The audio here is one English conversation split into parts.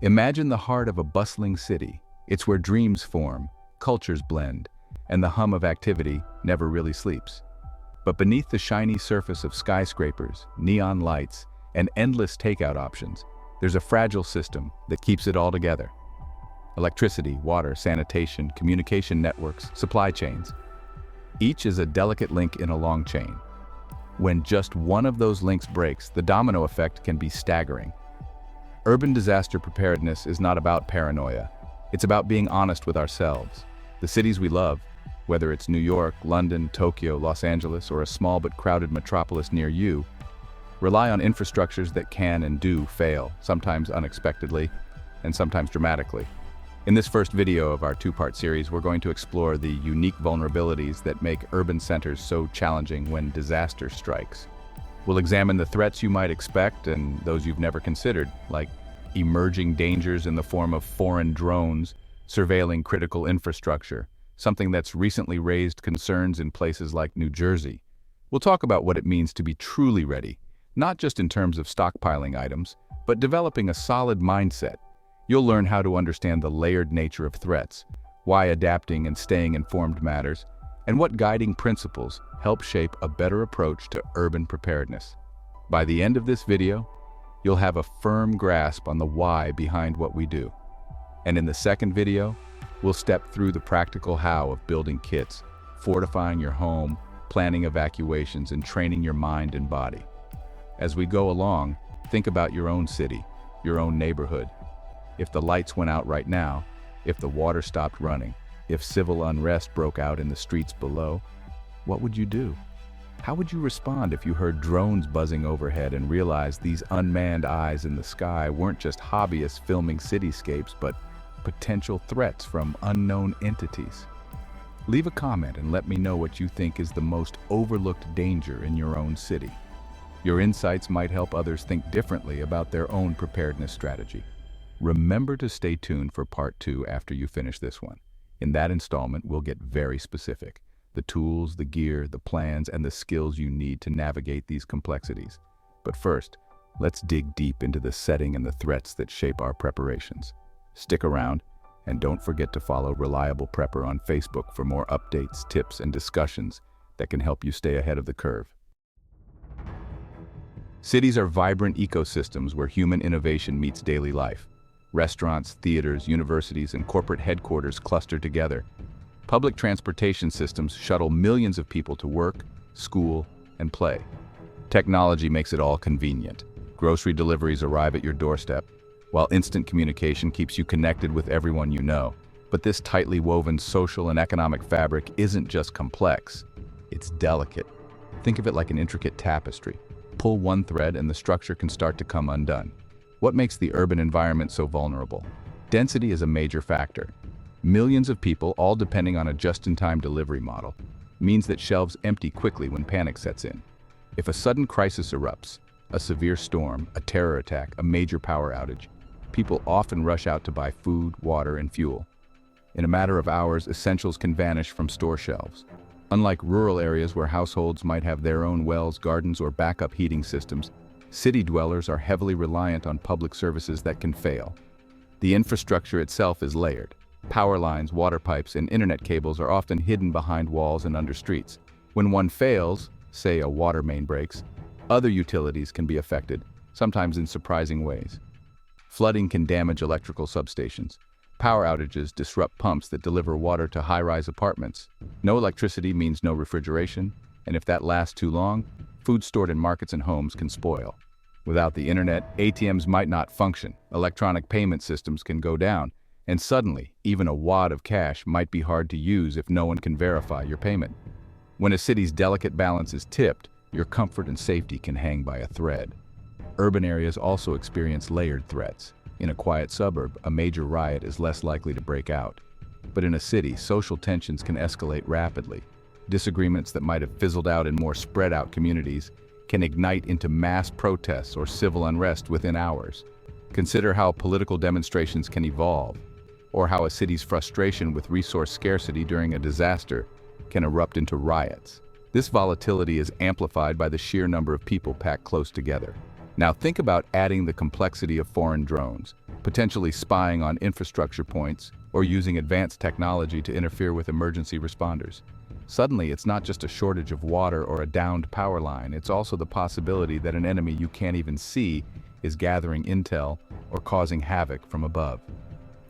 Imagine the heart of a bustling city. It's where dreams form, cultures blend, and the hum of activity never really sleeps. But beneath the shiny surface of skyscrapers, neon lights, and endless takeout options, there's a fragile system that keeps it all together. Electricity, water, sanitation, communication networks, supply chains. Each is a delicate link in a long chain. When just one of those links breaks, the domino effect can be staggering. Urban disaster preparedness is not about paranoia. It's about being honest with ourselves. The cities we love, whether it's New York, London, Tokyo, Los Angeles, or a small but crowded metropolis near you, rely on infrastructures that can and do fail, sometimes unexpectedly, and sometimes dramatically. In this first video of our two-part series, we're going to explore the unique vulnerabilities that make urban centers so challenging when disaster strikes. We'll examine the threats you might expect and those you've never considered, like emerging dangers in the form of foreign drones surveilling critical infrastructure, something that's recently raised concerns in places like New Jersey. We'll talk about what it means to be truly ready, not just in terms of stockpiling items, but developing a solid mindset. You'll learn how to understand the layered nature of threats, why adapting and staying informed matters, and what guiding principles help shape a better approach to urban preparedness. By the end of this video, you'll have a firm grasp on the why behind what we do. And in the second video, we'll step through the practical how of building kits, fortifying your home, planning evacuations, and training your mind and body. As we go along, think about your own city, your own neighborhood. If the lights went out right now, if the water stopped running, if civil unrest broke out in the streets below, what would you do? How would you respond if you heard drones buzzing overhead and realized these unmanned eyes in the sky weren't just hobbyists filming cityscapes, but potential threats from unknown entities? Leave a comment and let me know what you think is the most overlooked danger in your own city. Your insights might help others think differently about their own preparedness strategy. Remember to stay tuned for part 2 after you finish this one. In that installment, we'll get very specific. The tools, the gear, the plans, and the skills you need to navigate these complexities. But first, let's dig deep into the setting and the threats that shape our preparations. Stick around, and don't forget to follow Reliable Prepper on Facebook for more updates, tips, and discussions that can help you stay ahead of the curve. Cities are vibrant ecosystems where human innovation meets daily life. Restaurants, theaters, universities, and corporate headquarters cluster together. Public transportation systems shuttle millions of people to work, school, and play. Technology makes it all convenient. Grocery deliveries arrive at your doorstep, while instant communication keeps you connected with everyone you know. But this tightly woven social and economic fabric isn't just complex, it's delicate. Think of it like an intricate tapestry. Pull one thread and the structure can start to come undone. What makes the urban environment so vulnerable? Density is a major factor. Millions of people, all depending on a just-in-time delivery model, means that shelves empty quickly when panic sets in. If a sudden crisis erupts, a severe storm, a terror attack, a major power outage, people often rush out to buy food, water, and fuel. In a matter of hours, essentials can vanish from store shelves. Unlike rural areas where households might have their own wells, gardens, or backup heating systems, city dwellers are heavily reliant on public services that can fail. The infrastructure itself is layered. Power lines, water pipes, and internet cables are often hidden behind walls and under streets. When one fails, say a water main breaks, other utilities can be affected, sometimes in surprising ways. Flooding can damage electrical substations. Power outages disrupt pumps that deliver water to high-rise apartments. No electricity means no refrigeration, and if that lasts too long, food stored in markets and homes can spoil. Without the internet, ATMs might not function, electronic payment systems can go down, and suddenly, even a wad of cash might be hard to use if no one can verify your payment. When a city's delicate balance is tipped, your comfort and safety can hang by a thread. Urban areas also experience layered threats. In a quiet suburb, a major riot is less likely to break out. But in a city, social tensions can escalate rapidly. Disagreements that might have fizzled out in more spread-out communities can ignite into mass protests or civil unrest within hours. Consider how political demonstrations can evolve, or how a city's frustration with resource scarcity during a disaster can erupt into riots. This volatility is amplified by the sheer number of people packed close together. Now think about adding the complexity of foreign drones. potentially spying on infrastructure points or using advanced technology to interfere with emergency responders. Suddenly, it's not just a shortage of water or a downed power line, it's also the possibility that an enemy you can't even see is gathering intel or causing havoc from above.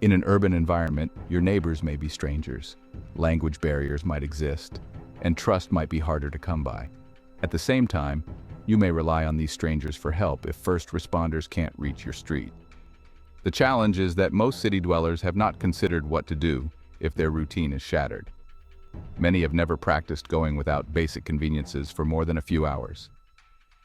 In an urban environment, your neighbors may be strangers, language barriers might exist, and trust might be harder to come by. At the same time, you may rely on these strangers for help if first responders can't reach your street. The challenge is that most city dwellers have not considered what to do if their routine is shattered. Many have never practiced going without basic conveniences for more than a few hours.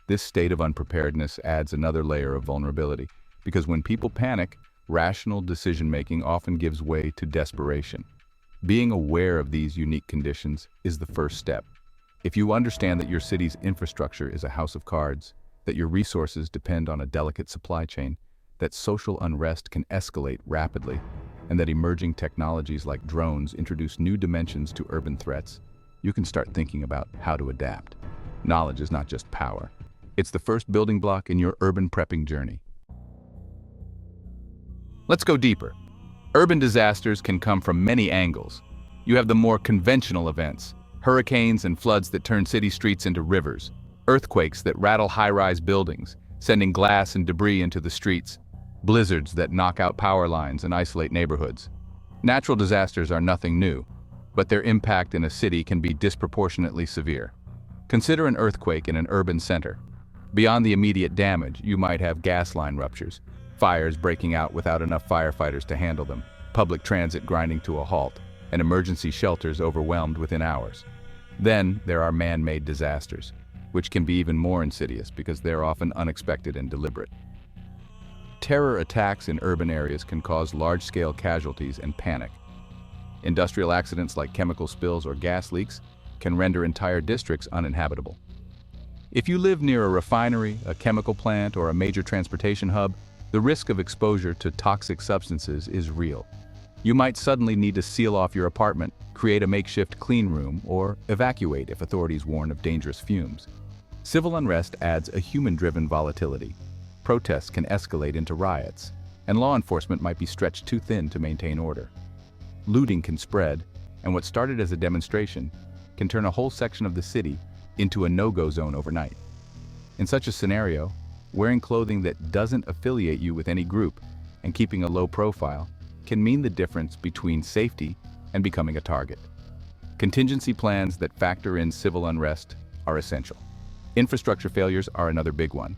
This state of unpreparedness adds another layer of vulnerability, because when people panic, rational decision-making often gives way to desperation. Being aware of these unique conditions is the first step. If you understand that your city's infrastructure is a house of cards, that your resources depend on a delicate supply chain, that social unrest can escalate rapidly, and that emerging technologies like drones introduce new dimensions to urban threats, you can start thinking about how to adapt. Knowledge is not just power. It's the first building block in your urban prepping journey. Let's go deeper. Urban disasters can come from many angles. You have the more conventional events, hurricanes and floods that turn city streets into rivers, earthquakes that rattle high-rise buildings, sending glass and debris into the streets, blizzards that knock out power lines and isolate neighborhoods. Natural disasters are nothing new, but their impact in a city can be disproportionately severe. Consider an earthquake in an urban center. Beyond the immediate damage, you might have gas line ruptures, fires breaking out without enough firefighters to handle them, public transit grinding to a halt, and emergency shelters overwhelmed within hours. Then there are man-made disasters, which can be even more insidious because they're often unexpected and deliberate. Terror attacks in urban areas can cause large-scale casualties and panic. Industrial accidents like chemical spills or gas leaks can render entire districts uninhabitable. If you live near a refinery, a chemical plant, or a major transportation hub, the risk of exposure to toxic substances is real. You might suddenly need to seal off your apartment, create a makeshift clean room, or evacuate if authorities warn of dangerous fumes. Civil unrest adds a human-driven volatility. Protests can escalate into riots, and law enforcement might be stretched too thin to maintain order. Looting can spread, and what started as a demonstration can turn a whole section of the city into a no-go zone overnight. In such a scenario, wearing clothing that doesn't affiliate you with any group and keeping a low profile can mean the difference between safety and becoming a target. Contingency plans that factor in civil unrest are essential. Infrastructure failures are another big one.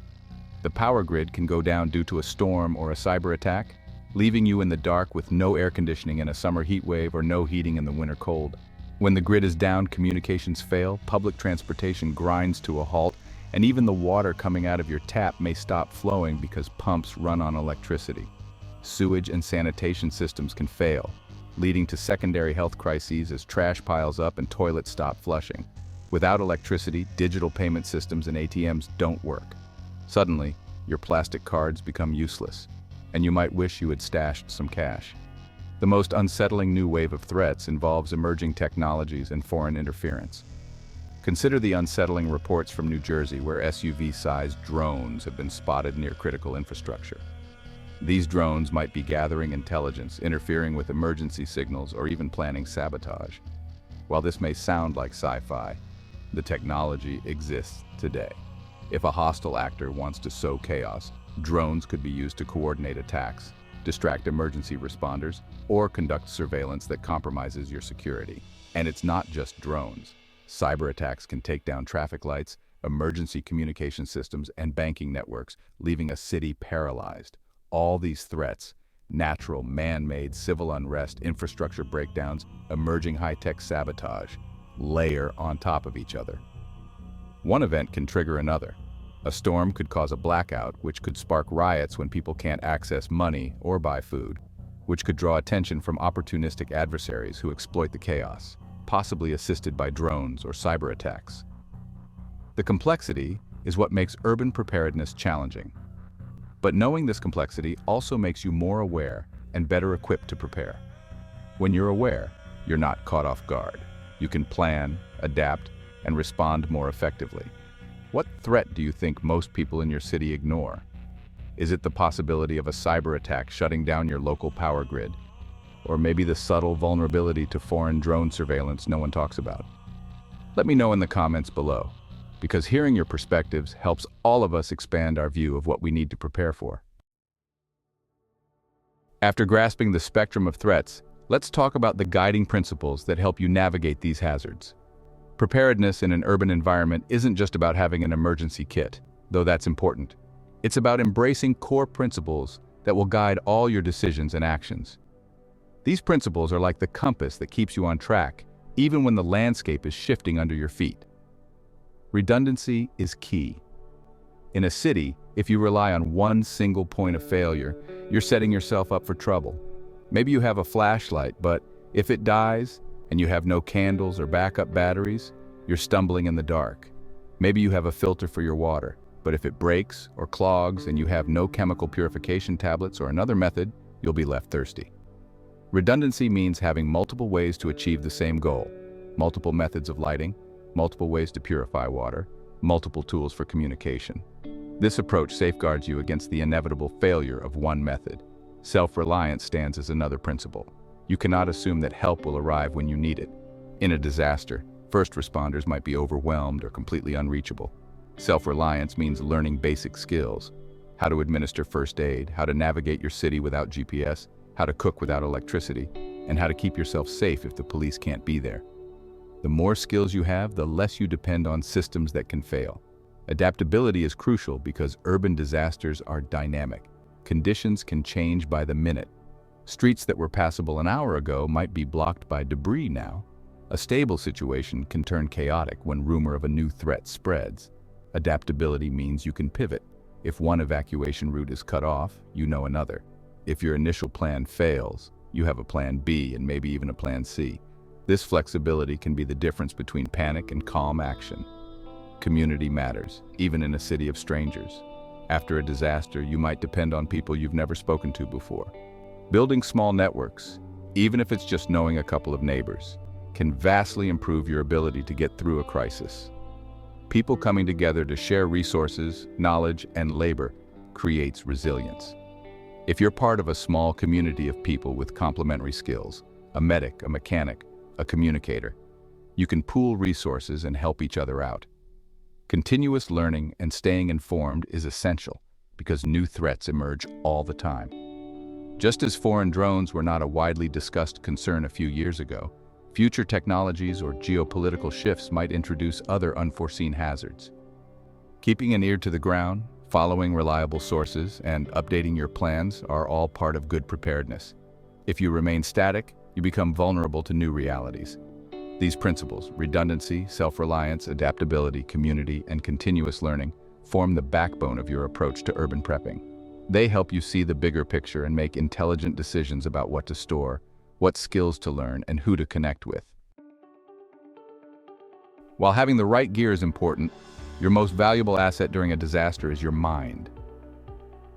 The power grid can go down due to a storm or a cyber attack, leaving you in the dark with no air conditioning in a summer heat wave or no heating in the winter cold. When the grid is down, communications fail, public transportation grinds to a halt, and even the water coming out of your tap may stop flowing because pumps run on electricity. Sewage and sanitation systems can fail, leading to secondary health crises as trash piles up and toilets stop flushing. Without electricity, digital payment systems and ATMs don't work. Suddenly, your plastic cards become useless, and you might wish you had stashed some cash. The most unsettling new wave of threats involves emerging technologies and foreign interference. Consider the unsettling reports from New Jersey where SUV-sized drones have been spotted near critical infrastructure. These drones might be gathering intelligence, interfering with emergency signals, or even planning sabotage. While this may sound like sci-fi, the technology exists today. If a hostile actor wants to sow chaos, drones could be used to coordinate attacks, distract emergency responders, or conduct surveillance that compromises your security. And it's not just drones. Cyber attacks can take down traffic lights, emergency communication systems, and banking networks, leaving a city paralyzed. All these threats, natural, man-made, civil unrest, infrastructure breakdowns, emerging high-tech sabotage, layer on top of each other. One event can trigger another. A storm could cause a blackout, which could spark riots when people can't access money or buy food, which could draw attention from opportunistic adversaries who exploit the chaos, possibly assisted by drones or cyber attacks. The complexity is what makes urban preparedness challenging. But knowing this complexity also makes you more aware and better equipped to prepare. When you're aware, you're not caught off guard. You can plan, adapt, and respond more effectively. What threat do you think most people in your city ignore? Is it the possibility of a cyber attack shutting down your local power grid? Or maybe the subtle vulnerability to foreign drone surveillance no one talks about? Let me know in the comments below, because hearing your perspectives helps all of us expand our view of what we need to prepare for. After grasping the spectrum of threats, let's talk about the guiding principles that help you navigate these hazards. Preparedness in an urban environment isn't just about having an emergency kit, though that's important. It's about embracing core principles that will guide all your decisions and actions. These principles are like the compass that keeps you on track, even when the landscape is shifting under your feet. Redundancy is key. In a city, if you rely on one single point of failure, you're setting yourself up for trouble. Maybe you have a flashlight, but if it dies and you have no candles or backup batteries, you're stumbling in the dark. Maybe you have a filter for your water, but if it breaks or clogs and you have no chemical purification tablets or another method, you'll be left thirsty. Redundancy means having multiple ways to achieve the same goal, multiple methods of lighting, multiple ways to purify water, multiple tools for communication. This approach safeguards you against the inevitable failure of one method. Self-reliance stands as another principle. You cannot assume that help will arrive when you need it. In a disaster, first responders might be overwhelmed or completely unreachable. Self-reliance means learning basic skills: how to administer first aid, how to navigate your city without GPS, how to cook without electricity, and how to keep yourself safe if the police can't be there. The more skills you have, the less you depend on systems that can fail. Adaptability is crucial because urban disasters are dynamic. Conditions can change by the minute. Streets that were passable an hour ago might be blocked by debris now. A stable situation can turn chaotic when rumor of a new threat spreads. Adaptability means you can pivot. If one evacuation route is cut off, you know another. If your initial plan fails, you have a plan B and maybe even a plan C. This flexibility can be the difference between panic and calm action. Community matters, even in a city of strangers. After a disaster, you might depend on people you've never spoken to before. Building small networks, even if it's just knowing a couple of neighbors, can vastly improve your ability to get through a crisis. People coming together to share resources, knowledge, and labor creates resilience. If you're part of a small community of people with complementary skills, a medic, a mechanic, a communicator, you can pool resources and help each other out. Continuous learning and staying informed is essential because new threats emerge all the time. Just as foreign drones were not a widely discussed concern a few years ago, future technologies or geopolitical shifts might introduce other unforeseen hazards. Keeping an ear to the ground, following reliable sources, and updating your plans are all part of good preparedness. If you remain static, you become vulnerable to new realities. These principles, redundancy, self-reliance, adaptability, community, and continuous learning, form the backbone of your approach to urban prepping. They help you see the bigger picture and make intelligent decisions about what to store, what skills to learn, and who to connect with. While having the right gear is important, your most valuable asset during a disaster is your mind.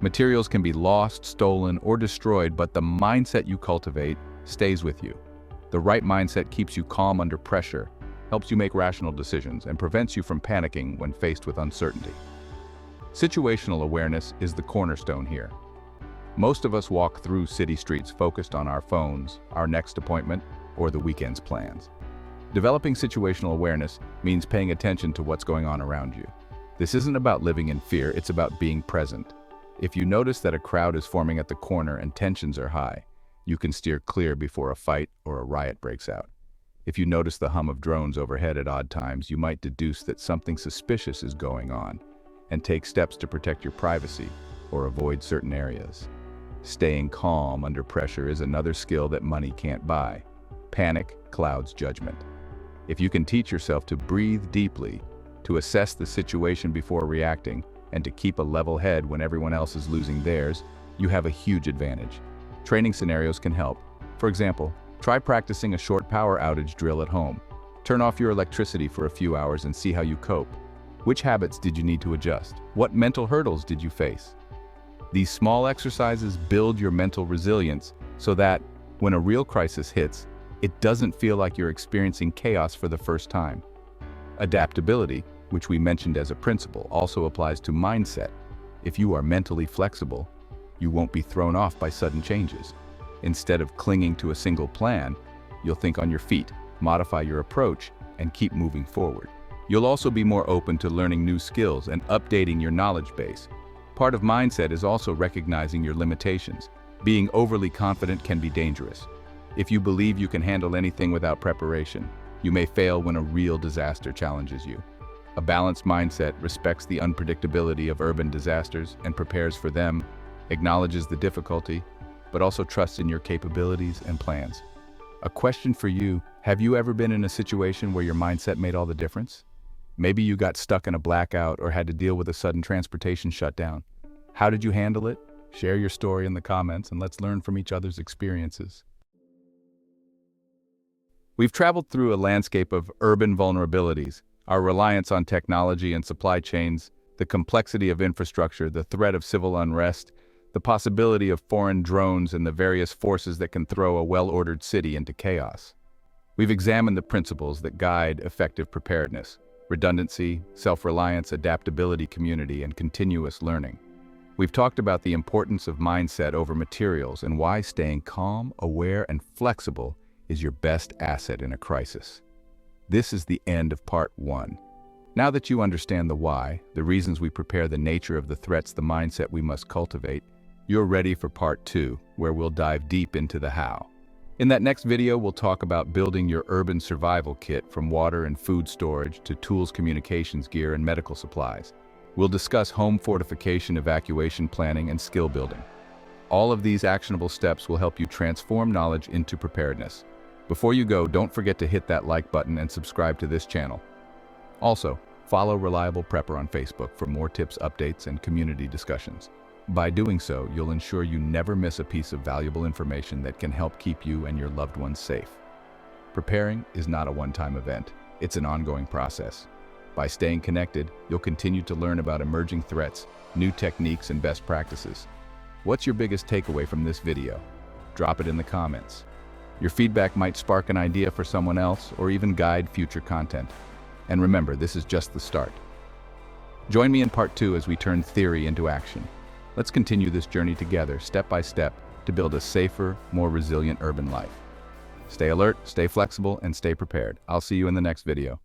Materials can be lost, stolen, or destroyed, but the mindset you cultivate stays with you. The right mindset keeps you calm under pressure, helps you make rational decisions, and prevents you from panicking when faced with uncertainty. Situational awareness is the cornerstone here. Most of us walk through city streets focused on our phones, our next appointment, or the weekend's plans. Developing situational awareness means paying attention to what's going on around you. This isn't about living in fear, it's about being present. If you notice that a crowd is forming at the corner and tensions are high, you can steer clear before a fight or a riot breaks out. If you notice the hum of drones overhead at odd times, you might deduce that something suspicious is going on and take steps to protect your privacy or avoid certain areas. Staying calm under pressure is another skill that money can't buy. Panic clouds judgment. If you can teach yourself to breathe deeply, to assess the situation before reacting, and to keep a level head when everyone else is losing theirs, you have a huge advantage. Training scenarios can help. For example, try practicing a short power outage drill at home. Turn off your electricity for a few hours and see how you cope. Which habits did you need to adjust? What mental hurdles did you face? These small exercises build your mental resilience so that, when a real crisis hits, it doesn't feel like you're experiencing chaos for the first time. Adaptability, which we mentioned as a principle, also applies to mindset. If you are mentally flexible, you won't be thrown off by sudden changes. Instead of clinging to a single plan, you'll think on your feet, modify your approach, and keep moving forward. You'll also be more open to learning new skills and updating your knowledge base. Part of mindset is also recognizing your limitations. Being overly confident can be dangerous. If you believe you can handle anything without preparation, you may fail when a real disaster challenges you. A balanced mindset respects the unpredictability of urban disasters and prepares for them, acknowledges the difficulty, but also trusts in your capabilities and plans. A question for you: have you ever been in a situation where your mindset made all the difference? Maybe you got stuck in a blackout or had to deal with a sudden transportation shutdown. How did you handle it? Share your story in the comments and let's learn from each other's experiences. We've traveled through a landscape of urban vulnerabilities, our reliance on technology and supply chains, the complexity of infrastructure, the threat of civil unrest, the possibility of foreign drones, and the various forces that can throw a well-ordered city into chaos. We've examined the principles that guide effective preparedness: redundancy, self-reliance, adaptability, community, and continuous learning. We've talked about the importance of mindset over materials and why staying calm, aware, and flexible is your best asset in a crisis. This is the end of part 1. Now that you understand the why, the reasons we prepare, the nature of the threats, the mindset we must cultivate, you're ready for part 2, where we'll dive deep into the how. In that next video, we'll talk about building your urban survival kit, from water and food storage to tools, communications gear, and medical supplies. We'll discuss home fortification, evacuation planning, and skill building. All of these actionable steps will help you transform knowledge into preparedness. Before you go, don't forget to hit that like button and subscribe to this channel. Also, follow Reliable Prepper on Facebook for more tips, updates, and community discussions. By doing so, you'll ensure you never miss a piece of valuable information that can help keep you and your loved ones safe. Preparing is not a one-time event. It's an ongoing process. By staying connected, you'll continue to learn about emerging threats, new techniques, and best practices. What's your biggest takeaway from this video? Drop it in the comments. Your feedback might spark an idea for someone else or even guide future content. And remember, this is just the start. Join me in part 2 as we turn theory into action. Let's continue this journey together, step by step, to build a safer, more resilient urban life. Stay alert, stay flexible, and stay prepared. I'll see you in the next video.